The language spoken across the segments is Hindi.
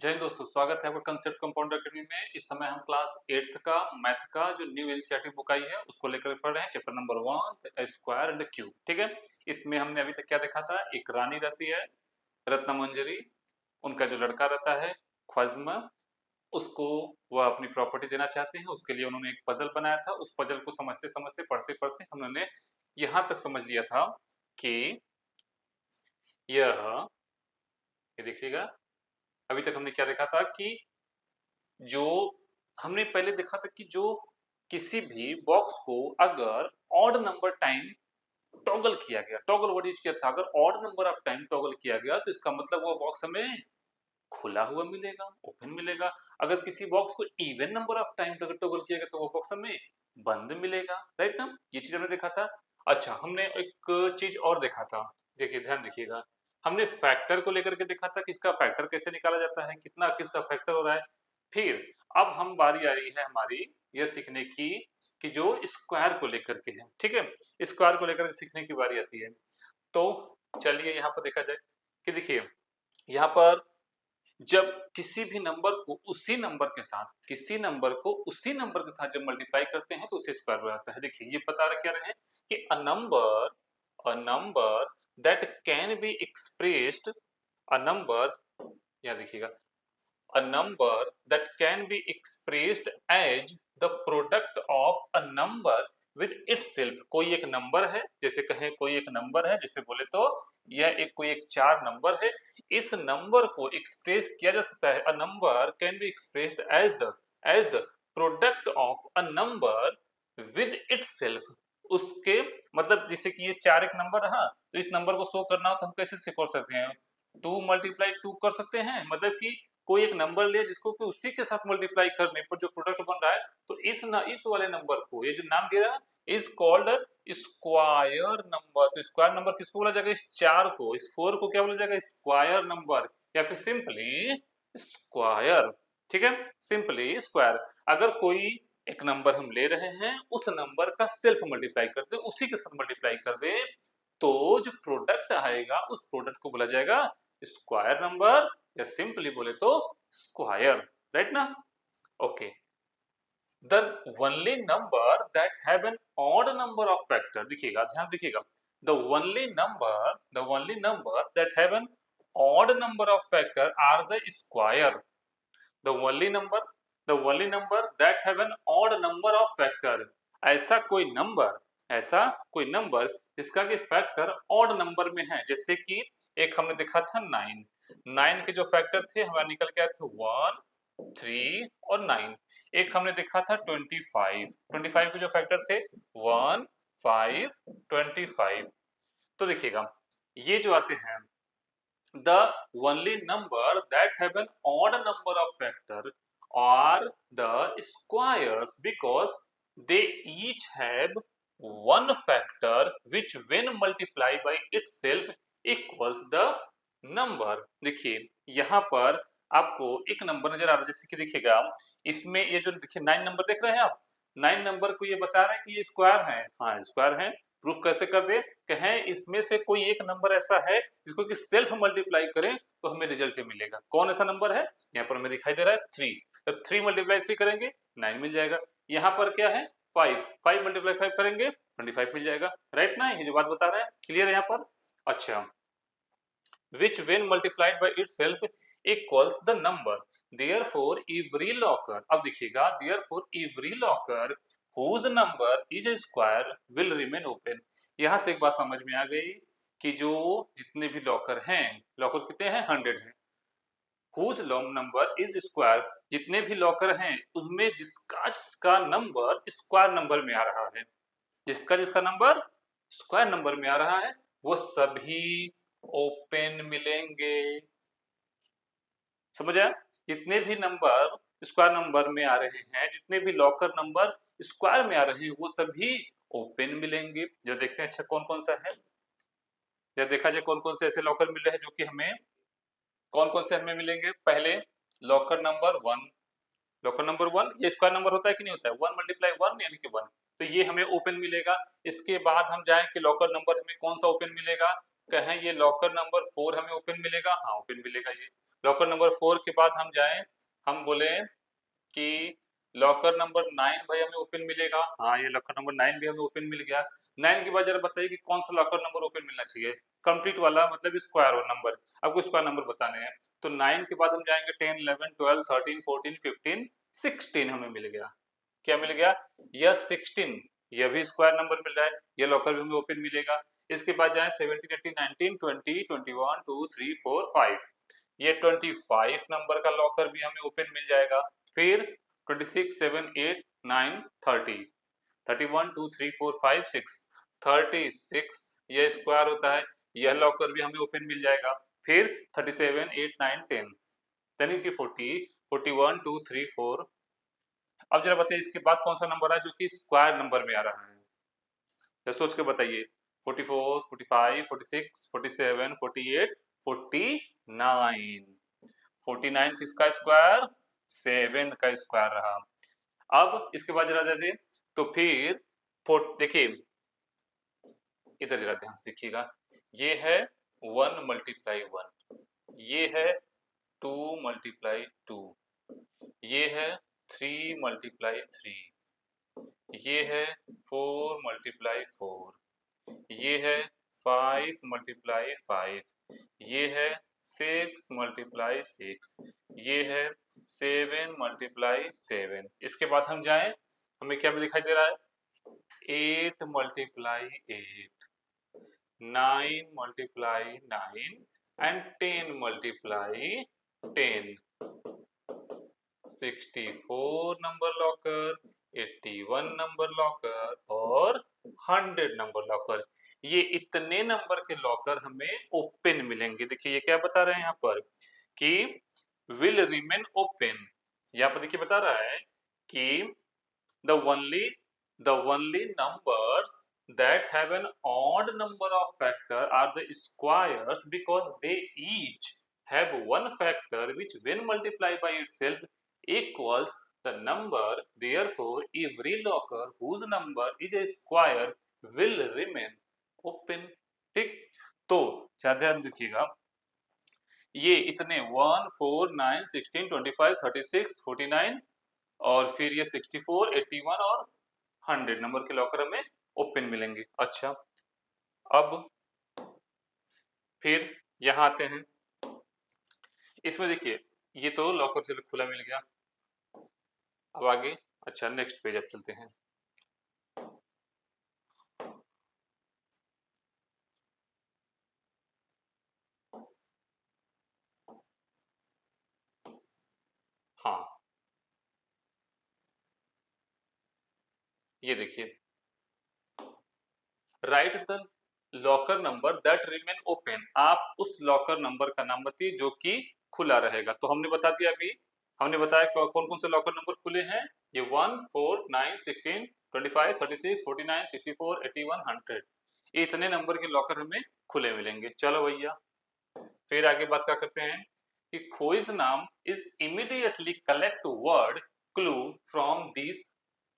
जय हिंद दोस्तों, स्वागत है आपका कंसेप्ट कंपाउंडर अकेडमी में। इस समय हम क्लास 8th का मैथ का जो न्यू एनसीईआरटी बुक आई है उसको लेकर पढ़ रहे हैं। Chapter number 1 square and cube. ठीक है, इसमें हमने अभी तक क्या देखा था। एक रानी रहती है रत्नमंजरी, उनका जो लड़का रहता है ख्वाज्म, उसको वह अपनी प्रॉपर्टी देना चाहते हैं। उसके लिए उन्होंने एक पजल बनाया था। उस पजल को समझते समझते पढ़ते पढ़ते हमने यहाँ तक समझ लिया था कि यह, ये देखिएगा, अभी तक हमने क्या देखा था कि जो हमने पहले देखा था कि जो किसी भी बॉक्स को अगर ऑड नंबर टाइम टॉगल किया गया, टॉगल वर्ड यूज किया था, अगर odd number of time toggle किया गया तो इसका मतलब वो बॉक्स हमें खुला हुआ मिलेगा, ओपन मिलेगा। अगर किसी बॉक्स को इवन नंबर ऑफ टाइम अगर टॉगल किया गया तो वो बॉक्स हमें बंद मिलेगा। राइट ना, ये चीज हमने देखा था। अच्छा, हमने एक चीज और देखा था, देखिए ध्यान देखिएगा। हमने फैक्टर को लेकर के देखा था कि इसका फैक्टर कैसे निकाला जाता है, कितना किसका फैक्टर हो रहा है। फिर अब हम बारी आ रही है हमारी यह सीखने की कि जो स्क्वायर को लेकर के है। ठीक है, स्क्वायर को लेकर के सीखने की बारी आती है। तो चलिए यहाँ पर देखा जाए कि देखिए यहाँ पर जब किसी भी नंबर को उसी नंबर के साथ, किसी नंबर को उसी नंबर के साथ जब मल्टीप्लाई करते हैं तो उसे स्क्वायर हो जाता है। देखिए ये बता रहे क्या रहे हैं कि a number that can be expressed, a number, यहाँ देखिएगा, a number that can be expressed as the product of a number with itself। कोई एक नंबर है, जैसे कहें कोई एक नंबर है, जैसे बोले तो यह एक कोई एक 4 नंबर है। इस नंबर को एक्सप्रेस किया जा सकता है, a number can be expressed as the product of a number with itself। उसके मतलब जैसे कि ये 4 एक नंबर रहा, तो इस नंबर को शो करना हो तो हम कैसे से कर सकते हैं, 2 मल्टीप्लाई 2 कर सकते हैं। मतलब कि कोई एक नंबर लिया जिसको कि उसी के साथ मल्टीप्लाई करने पर जो प्रोडक्ट बन रहा है, तो इस वाले नंबर को ये जो नाम दिया है इज कॉल्ड स्क्वायर नंबर। तो स्क्वायर नंबर किसको बोला जाएगा, इस 4 को, इस 4 को क्या बोला जाएगा, स्क्वायर नंबर, या फिर सिंपली स्क्वायर। ठीक है, सिंपली स्क्वायर। अगर कोई एक नंबर हम ले रहे हैं, उस नंबर का सेल्फ मल्टीप्लाई कर दे, उसी के साथ मल्टीप्लाई कर दे, तो जो प्रोडक्ट आएगा उस प्रोडक्ट को बोला जाएगा स्क्वायर नंबर, या सिंपली बोले तो स्क्वायर। राइट ना, okay. The only number that have an odd number of factor, देखिएगा ध्यान देखिएगा, the only number that have an odd number of factor are the square. The only number, the only number that have an odd number of factor, ऐसा कोई नंबर जिसका कि फैक्टर ऑड नंबर में है। जैसे कि एक हमने देखा था 9, 9 के जो फैक्टर थे हमारे निकल के आए थे 1, 3 और 9। एक हमने देखा था 25, 25 के जो फैक्टर थे 1, 5, 25। तो देखिएगा ये जो आते हैं, the only number that have an odd number of factor are the squares, because they each have one factor which when multiplied by itself equals the number। देखिए यहाँ पर आपको एक नंबर नजर आ रहा है, जैसे कि देखिएगा इसमें ये जो देखिए 9 नंबर देख रहे हैं आप, 9 नंबर को ये बता रहे हैं कि ये स्क्वायर है। हाँ स्क्वायर है। प्रूफ कैसे कर दे, कहें इसमें से कोई एक नंबर ऐसा है जिसको कि सेल्फ मल्टीप्लाई करें तो हमें रिजल्ट मिलेगा। कौन ऐसा नंबर है, यहाँ पर हमें दिखाई दे रहा है 3। जब 3 मल्टीप्लाई 3 करेंगे 9 मिल जाएगा। यहाँ पर क्या है 5, 5 मल्टीप्लाई 5 करेंगे 25 मिल जाएगा। राइट ना, ये जो बात बता रहे हैं क्लियर है यहाँ पर। अच्छा, which when multiplied by itself equals the number, therefore every locker, अब देखिएगा therefore every locker whose number is a square will remain open। यहाँ से एक बात समझ में आ गई कि जो जितने भी लॉकर हैं, लॉकर कितने हैं 100 हैं, whose number is square, जितने भी लॉकर हैं उसमें जिसका जिसका नंबर स्क्वायर नंबर में आ रहा है, जिसका जिसका नंबर स्क्वायर नंबर में आ रहा है वो सभी ओपन मिलेंगे। समझ आया, जितने भी नंबर स्क्वायर नंबर में आ रहे हैं, जितने भी लॉकर नंबर स्क्वायर में आ रहे हैं वो सभी ओपन मिलेंगे। जो देखते हैं अच्छा कौन कौन सा है, या देखा जाए कौन कौन से ऐसे लॉकर मिल रहे हैं जो कि हमें, कौन कौन से हमें मिलेंगे। पहले लॉकर नंबर 1, लॉकर नंबर 1 ये स्क्वायर नंबर होता है कि नहीं होता है, 1 मल्टीप्लाई 1 यानी कि 1, तो ये हमें ओपन मिलेगा। इसके बाद हम जाएं कि लॉकर नंबर हमें कौन सा ओपन मिलेगा, कहें ये लॉकर नंबर 4 हमें ओपन मिलेगा, हाँ ओपन मिलेगा ये। लॉकर नंबर 4 के बाद हम जाएं, हम बोले कि लॉकर नंबर 9 भाई हमें ओपन मिलेगा। हाँ, ये लॉकर नंबर 9 भी हमें ओपन मिल गया। 9 के बाद जरा बताइए कि कौन सा लॉकर नंबर ओपन मिलना चाहिए, कंप्लीट वाला, मतलब स्क्वायर नंबर। आपको स्क्वायर नंबर बताने हैं। तो 9 के बाद हम जाएंगे 10 11 12 13 14 15 16 हमें मिल गया। क्या मिल गया? यह 16, यह भी स्क्वायर नंबर मिल रहा है, यह लॉकर भी हमें ओपन मिलेगा। इसके बाद जाए 17 18 19 20 21 2 3 4 5, ये 25 नंबर का लॉकर भी हमें ओपन मिल जाएगा। फिर 26 7 8 9 30, 31 2 3 4 5 6, 36 ये स्क्वायर होता है, यह लॉकर भी हमें ओपन मिल जाएगा। फिर 37 8 9 10, यानी कि 40 41 2 3 4। अब जरा बताइए इसके बाद कौन सा नंबर है जो कि स्क्वायर नंबर में आ रहा है, तो सोच के बताइए। 44 45 46 47 48 49, 49 किसका स्क्वायर? 7 का स्क्वायर रहा। अब इसके बाद जरा देखिए, तो फिर देखिए इधर जरा ध्यान से देखिएगा, ये है 1 मल्टीप्लाई 1, ये है 2 मल्टीप्लाई 2, ये है 3 मल्टीप्लाई 3, ये है 4 मल्टीप्लाई 4, ये है 5 मल्टीप्लाई 5, ये है 6 मल्टीप्लाई 6, ये है 7 मल्टीप्लाई 7। इसके बाद हम जाएं, हमें क्या दिखाई दे रहा है? 8 multiply 8, 9 multiply 9 and 10 multiply 10, 64 number locker, 81 number locker और 100 नंबर लॉकर। ये इतने नंबर के लॉकर हमें ओपन मिलेंगे। देखिए ये क्या बता रहे हैं यहाँ पर कि विल रिमेन ओपन। यहाँ पर देखिए बता रहा है कि the only numbers that have an odd number of factor are the squares, because they each have one factor which when multiplied by itself equals the number. Therefore every locker whose number is a square will remain open। ठीक, तो ध्यान देखिएगा, ये इतने 1 4 9 16 25 36 49 और फिर ये 64 81 और 100 नंबर के लॉकर हमें ओपन मिलेंगे। अच्छा, अब फिर यहाँ आते हैं, इसमें देखिए ये तो लॉकर से खुला मिल गया। अब आगे, अच्छा नेक्स्ट पेज अब चलते हैं। हाँ, ये देखिए, right the locker number that remain open. आप उस लॉकर नंबर का नाम बताइए जो कि खुला रहेगा। तो हमने बता दिया, अभी हमने बताया कौन कौन से लॉकर नंबर खुले हैं। ये 1 4 9 16 25 36 49 64 81 100, ये इतने नंबर के लॉकर हमें खुले मिलेंगे। चलो भैया, फिर आगे बात क्या करते हैं कि खोइज नाम is immediately collect word clue from these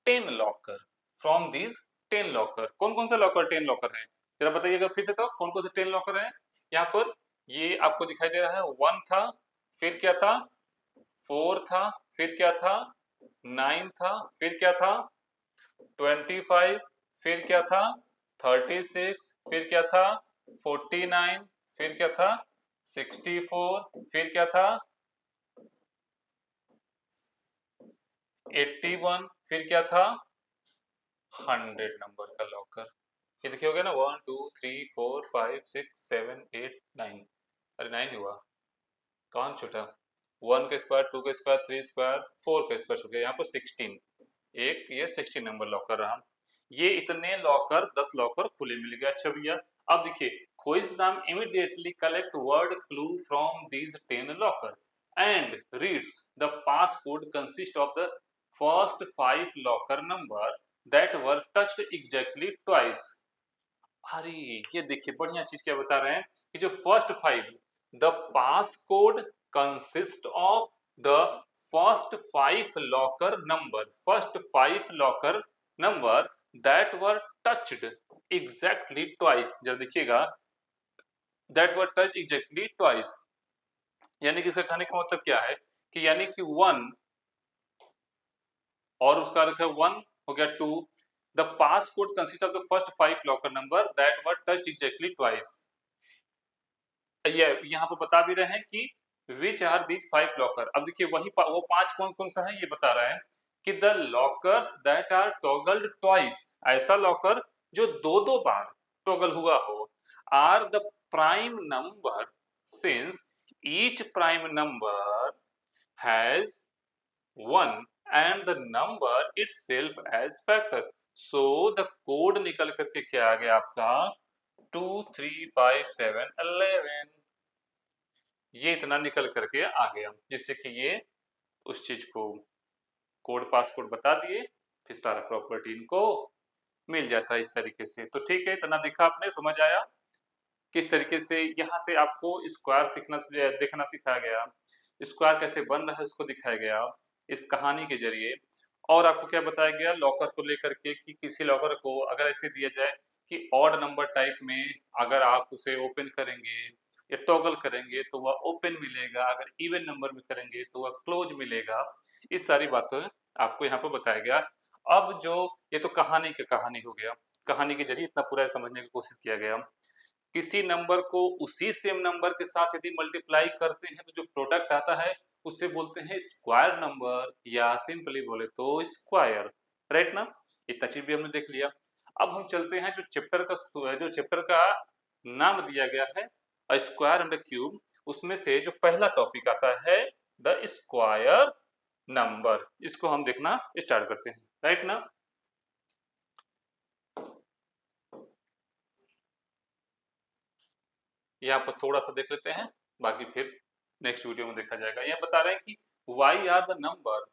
10 locker, from these 10 locker. कौन कौन सा लॉकर 10 लॉकर है, जरा बताइएगा फिर से, तो कौन कौन से 10 लॉकर है यहाँ पर? ये आपको दिखाई दे रहा है 1 था, फिर क्या था? 4 था, फिर क्या था? 9 था, फिर क्या था? 25, फिर क्या था? 36, फिर क्या था? 49, फिर क्या था? 64, फिर क्या था? 81, फिर क्या था? 100 नंबर का लॉकर। ये देखिए हो गया ना, 1 2 3 4 5 6 7 8 9, अरे 9 हुआ, कौन छूटा? 1 का स्क्वायर, 2 का स्क्वायर, 3 स्क्वायर, 4 का स्क्वायर छूट गया, यहाँ पर 16, एक ये 16 नंबर लॉकर रहा। ये इतने लॉकर 10 लॉकर खुले मिल गए। अच्छा भैया, अब देखिए, खोइज नाम immediately collect word clue from these 10 locker and reads the pass code consist of the first 5 locker number that were touched exactly twice. अरे ये देखिए बढ़िया चीज क्या बता रहे हैं कि जो first 5, the pass code consist of the first 5 locker number, first 5 locker number that were touched exactly twice. जरा देखिएगा, that were touched exactly twice, यानी कि इसका कहने का मतलब क्या है कि यानी कि 1 और उसका अर्थ है 1 हो गया 2। The pass code consist of the first 5 locker number that were touched exactly twice. ये यहाँ पे बता भी रहे हैं कि विच आर दीज 5 लॉकर। अब देखिए वही वो 5 कौन कौन सा है ये बता रहा है कि the lockers that are toggled twice, ऐसा लॉकर जो दो दो बार टॉगल हुआ हो, are the prime number since each prime number has 1 and the number itself as factor। so the code निकल करके क्या आ गया आपका 2 3 5 7 11। ये इतना निकल करके आ गया, जिससे कि ये उस चीज को कोड पास कोड बता दिए, फिर सारा प्रॉपर्टी इनको मिल जाता है इस तरीके से। तो ठीक है, इतना देखा आपने, समझ आया किस तरीके से यहाँ से आपको स्क्वायर सीखना देखना सिखाया गया, स्क्वायर कैसे बन रहा है उसको दिखाया गया इस कहानी के जरिए। और आपको क्या बताया गया लॉकर को लेकर के कि किसी लॉकर को अगर ऐसे दिया जाए कि ऑड नंबर टाइप में अगर आप उसे ओपन करेंगे या टॉगल करेंगे तो वह ओपन मिलेगा, अगर इवन नंबर में करेंगे तो वह क्लोज मिलेगा। इस सारी बातें आपको यहाँ पर बताया गया। अब जो ये तो कहानी का कहानी हो गया, कहानी के जरिए इतना पूरा समझने की कोशिश किया गया। किसी नंबर को उसी सेम नंबर के साथ यदि मल्टीप्लाई करते हैं तो जो प्रोडक्ट आता है उससे बोलते हैं स्क्वायर नंबर, या सिंपली बोले तो स्क्वायर। राइट ना, इतना चीज भी हमने देख लिया। अब हम चलते हैं जो चैप्टर का नाम दिया गया है स्क्वायर एंड क्यूब, उसमें से जो पहला टॉपिक आता है द स्क्वायर नंबर, इसको हम देखना स्टार्ट करते हैं। राइट ना, यहाँ पर थोड़ा सा देख लेते हैं, बाकी फिर नेक्स्ट वीडियो में देखा जाएगा। यह बता रहे हैं कि वाई आर द नंबर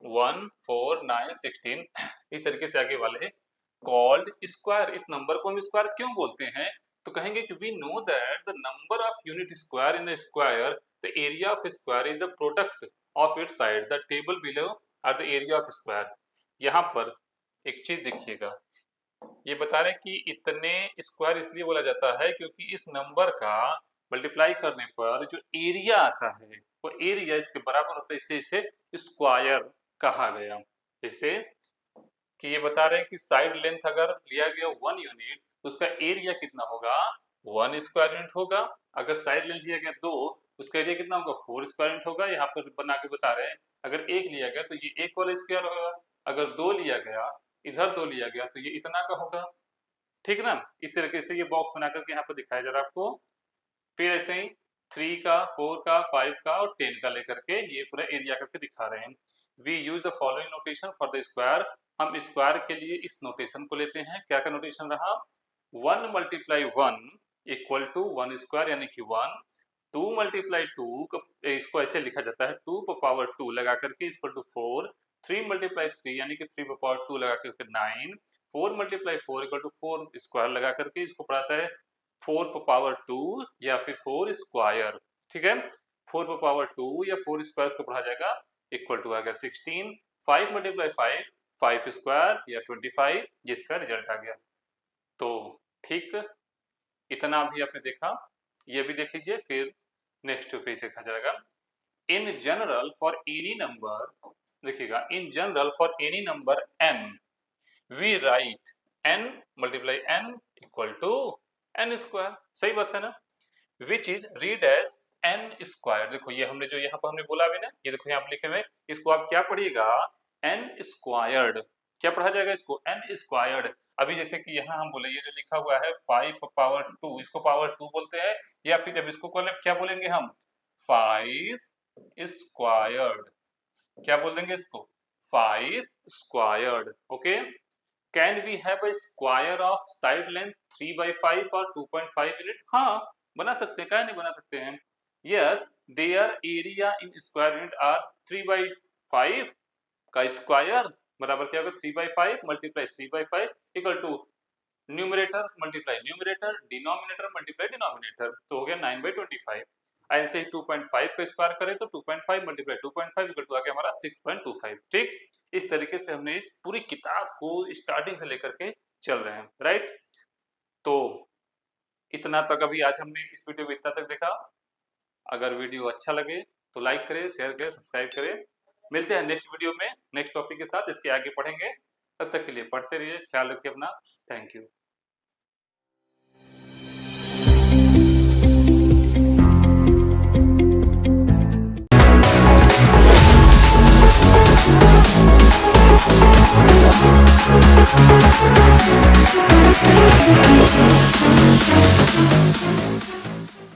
1 4 9 16, इस तरीके से आगे वाले कॉल्ड स्क्वायर, इस नंबर को हम स्क्वायर क्यों बोलते हैं, तो कहेंगे कि we know that the number of unit square in the square, the area of square is the product of its side, the table below are the area of square. यहाँ पर एक चीज देखिएगा, ये बता रहे हैं कि इतने स्क्वायर इसलिए बोला जाता है क्योंकि इस नंबर का मल्टीप्लाई करने पर जो एरिया आता है वो एरिया इसके बराबर होता है, इसलिए इसे स्क्वायर कहा गया। जैसे कि ये बता रहे हैं कि साइड लेंथ अगर लिया गया 1 यूनिट तो उसका एरिया कितना होगा 1 स्क्वायर यूनिट होगा। अगर साइड लेंथ लिया गया 2, उसका एरिया कितना होगा 4 स्क्वायर यूनिट होगा। यहाँ पर बना के बता रहे हैं अगर 1 लिया गया तो ये 1 वाला स्क्वायर होगा, अगर 2 लिया गया, इधर 2 लिया गया तो ये इतना का होगा। ठीक ना, इस तरीके से ये बॉक्स बना करके यहाँ पर दिखाया जा रहा है आपको। फिर ऐसे ही 3 का 4 का 5 का और 10 का लेकर के ये पूरा एरिया करके दिखा रहे हैं। We use the following notation for the square, हम स्क्वायर के लिए इस नोटेशन को लेते हैं। क्या का नोटेशन रहा 1 मल्टीप्लाई 1 इक्वल टू 1 स्क्वायर यानी कि 1, 2 मल्टीप्लाई 2 इसको ऐसे लिखा जाता है 2 पावर 2 लगा करके इक्वल टू 4, 3 मल्टीप्लाई 3 यानी कि 3 पावर 2 लगा करके 9, 4 मल्टीप्लाई 4 इक्वल टू 4 स्क्वायर लगा करके इसको पढ़ाता है 4 पावर 2 या फिर 4 स्क्वायर। ठीक है, 4 पावर 2 या 4 स्क्वायर को पढ़ा जाएगा इक्वल टू आ गया 16, 5 मल्टीप्लाई 5 5 स्क्वायर या 25, जिसका रिजल्ट आ गया। तो ठीक, इतना भी आपने देखा, ये भी देख लीजिए, फिर नेक्स्ट पेज देखा जाएगा। In general for any number, देखिएगा in general for any number n we write n multiply n equal to n square. सही बात है ना, which is read as n square. देखो ये हमने जो यहाँ पर हमने बोला भी ना, ये देखो यहाँ पर लिखे हुए, इसको आप क्या पढ़िएगा n स्क्वायर्ड। क्या पढ़ा जाएगा इसको n स्क्वायर्ड। अभी जैसे कि यहाँ हम बोले ये जो लिखा हुआ है 5 पावर 2, इसको पावर 2 बोलते हैं, या फिर अब इसको क्या बोलेंगे हम 5 स्क्वायर्ड। क्या बोल देंगे इसको 5 squared. Okay, can we have a square of side length 3/5 और 2.5 यूनिट। हाँ बना सकते हैं, क्या नहीं बना सकते हैं। Yes their area in square unit are 3/5 का स्क्वायर बराबर क्या होगा 3/5 multiply 3/5 equal to numerator multiply numerator, denominator multiply denominator, तो हो गया 9/25। ऐसे ही 2.5 का स्क्वायर करें तो 2.5 मल्टीप्लाई 2.5 इक्वल टू आ गया हमारा 6.25। ठीक, इस तरीके से हमने इस पूरी किताब को स्टार्टिंग से लेकर के चल रहे हैं। राइट, तो इतना तक अभी आज हमने इस वीडियो में इतना तक देखा। अगर वीडियो अच्छा लगे तो लाइक करें, शेयर करें, सब्सक्राइब करें। मिलते हैं नेक्स्ट वीडियो में नेक्स्ट टॉपिक के साथ, इसके आगे पढ़ेंगे। तब तक के लिए पढ़ते रहिए, ख्याल रखिए अपना। Thank you.